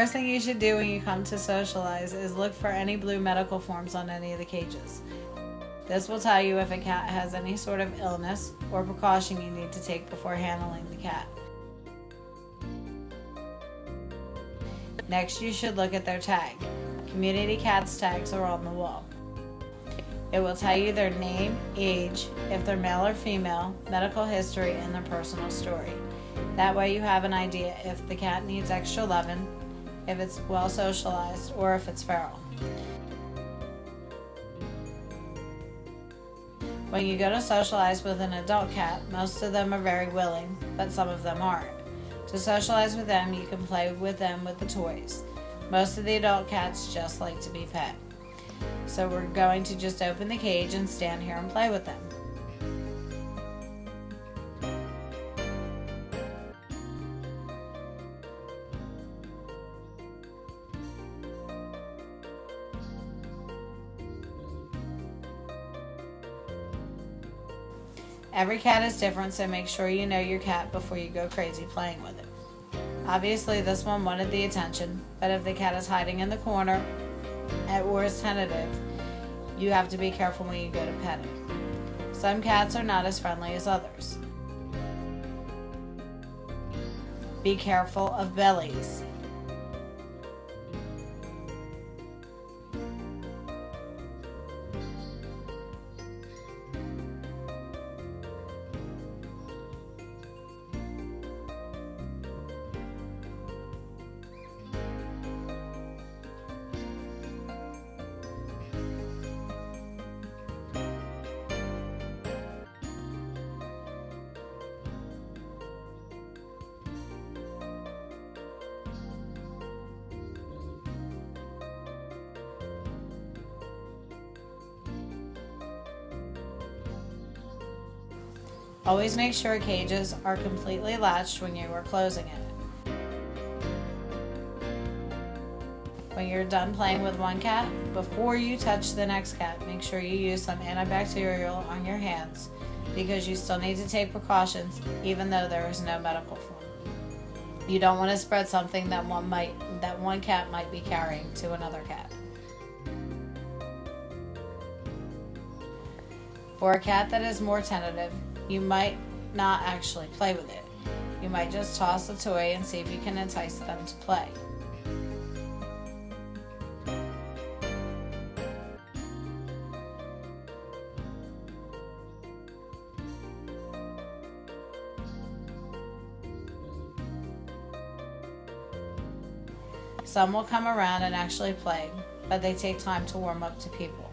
first thing you should do when you come to socialize is look for any blue medical forms on any of the cages. This will tell you if a cat has any sort of illness or precaution you need to take before handling the cat. Next, you should look at their tag. Community cats tags are on the wall. It will tell you their name, age, if they're male or female, medical history, and their personal story. That way you have an idea if the cat needs extra loving, if it's well socialized, or if it's feral. When you go to socialize with an adult cat, most of them are very willing, but some of them aren't. To socialize with them, you can play with them with the toys. Most of the adult cats just like to be pet. So we're going to just open the cage and stand here and play with them. Every cat is different, so make sure you know your cat before you go crazy playing with it. Obviously, this one wanted the attention, but if the cat is hiding in the corner or is tentative, you have to be careful when you go to pet it. Some cats are not as friendly as others. Be careful of bellies. Always make sure cages are completely latched when you are closing it. When you're done playing with one cat, before you touch the next cat, make sure you use some antibacterial on your hands because you still need to take precautions even though there is no medical form. You don't want to spread something that one cat might be carrying to another cat. For a cat that is more tentative, you might not actually play with it. You might just toss a toy and see if you can entice them to play. Some will come around and actually play, but they take time to warm up to people.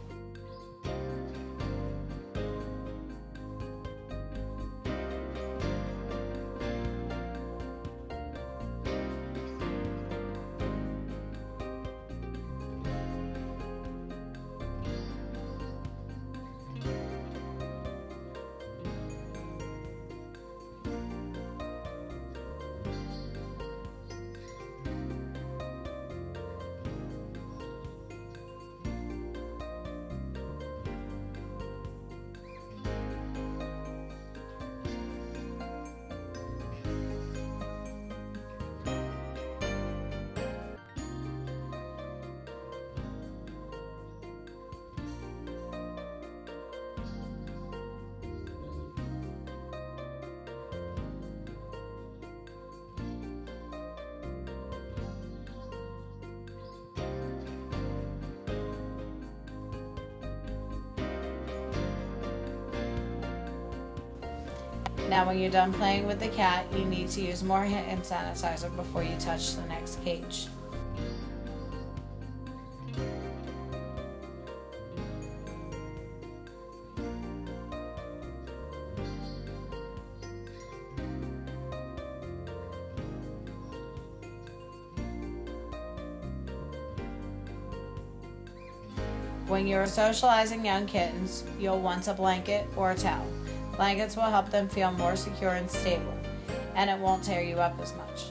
Now when you're done playing with the cat, you need to use more hand sanitizer before you touch the next cage. When you're socializing young kittens, you'll want a blanket or a towel. Blankets will help them feel more secure and stable, and it won't tear you up as much.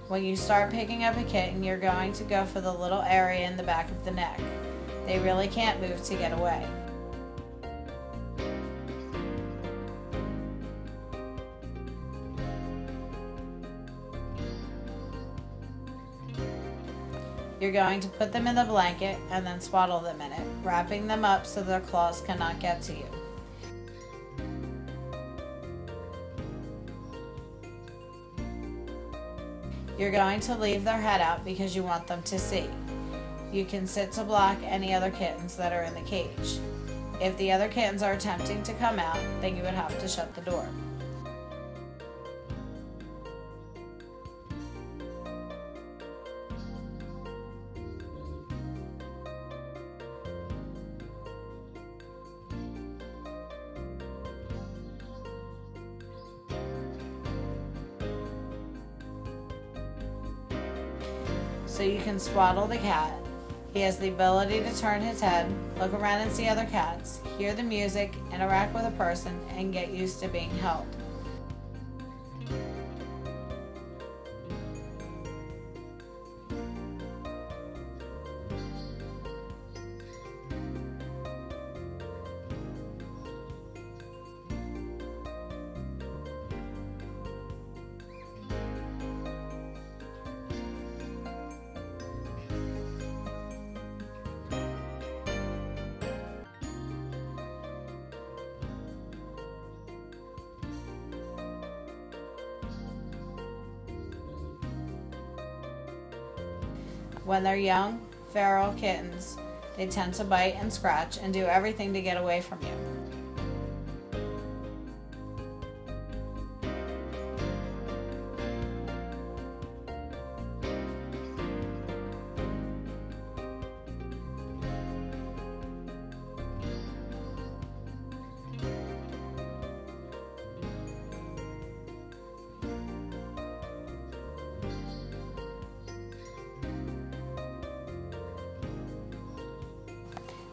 When you start picking up a kitten, you're going to go for the little area in the back of the neck. They really can't move to get away. You're going to put them in the blanket and then swaddle them in it, wrapping them up so their claws cannot get to you. You're going to leave their head out because you want them to see. You can sit to block any other kittens that are in the cage. If the other kittens are attempting to come out, then you would have to shut the door. So you can swaddle the cat. He has the ability to turn his head, look around and see other cats, hear the music, interact with a person, and get used to being held. When they're young, feral kittens, they tend to bite and scratch and do everything to get away from you.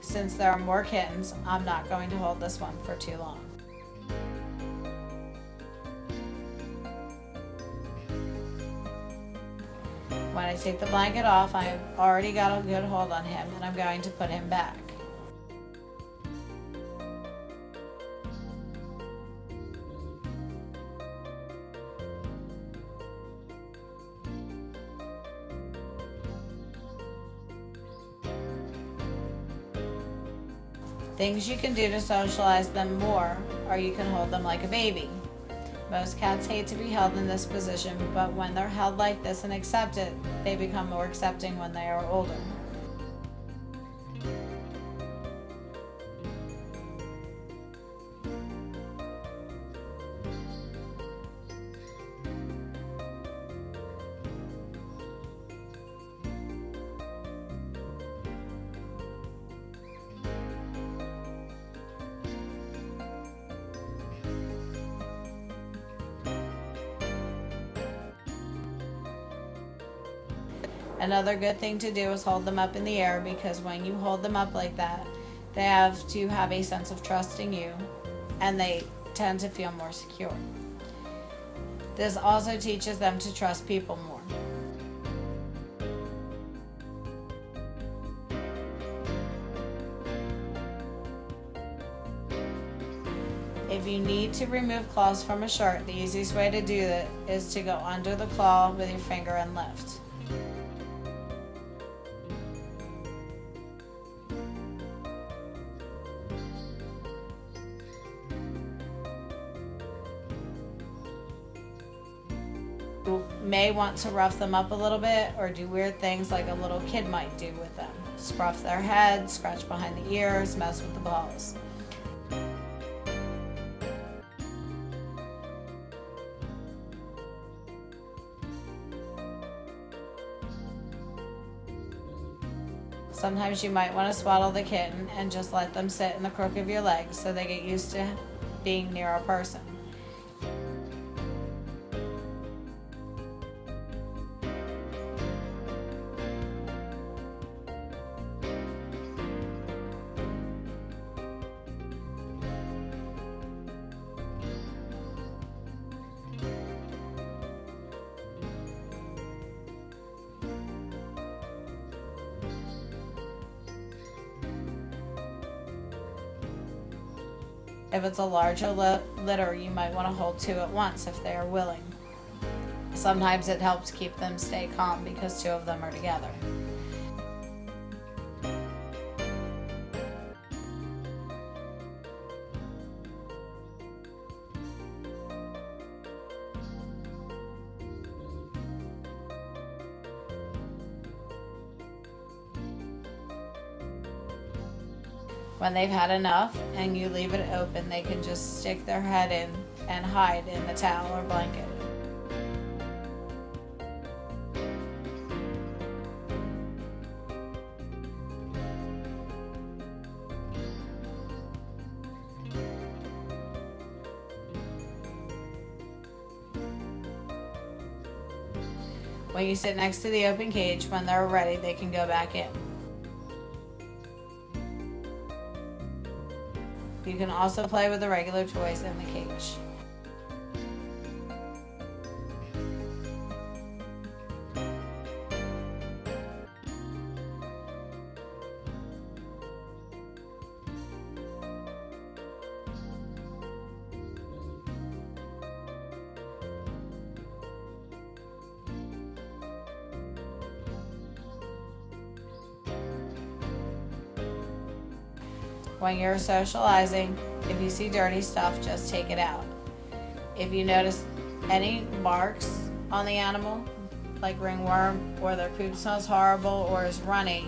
Since there are more kittens, I'm not going to hold this one for too long. When I take the blanket off, I've already got a good hold on him, and I'm going to put him back. Things you can do to socialize them more are you can hold them like a baby. Most cats hate to be held in this position, but when they're held like this and accepted, they become more accepting when they are older. Another good thing to do is hold them up in the air, because when you hold them up like that, they have to have a sense of trust in you, and they tend to feel more secure. This also teaches them to trust people more. If you need to remove claws from a shirt, the easiest way to do that is to go under the claw with your finger and lift. You may want to rough them up a little bit or do weird things like a little kid might do with them. Scruff their head, scratch behind the ears, mess with the balls. Sometimes you might want to swaddle the kitten and just let them sit in the crook of your legs so they get used to being near a person. If it's a larger litter, you might want to hold two at once if they are willing. Sometimes it helps keep them stay calm because two of them are together. When they've had enough and you leave it open, they can just stick their head in and hide in the towel or blanket. When you sit next to the open cage, when they're ready, they can go back in. You can also play with the regular toys in the cage. When you're socializing, if you see dirty stuff, just take it out. If you notice any marks on the animal, like ringworm, or their poop smells horrible or is runny,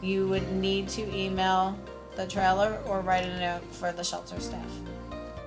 you would need to email the trailer or write a note for the shelter staff.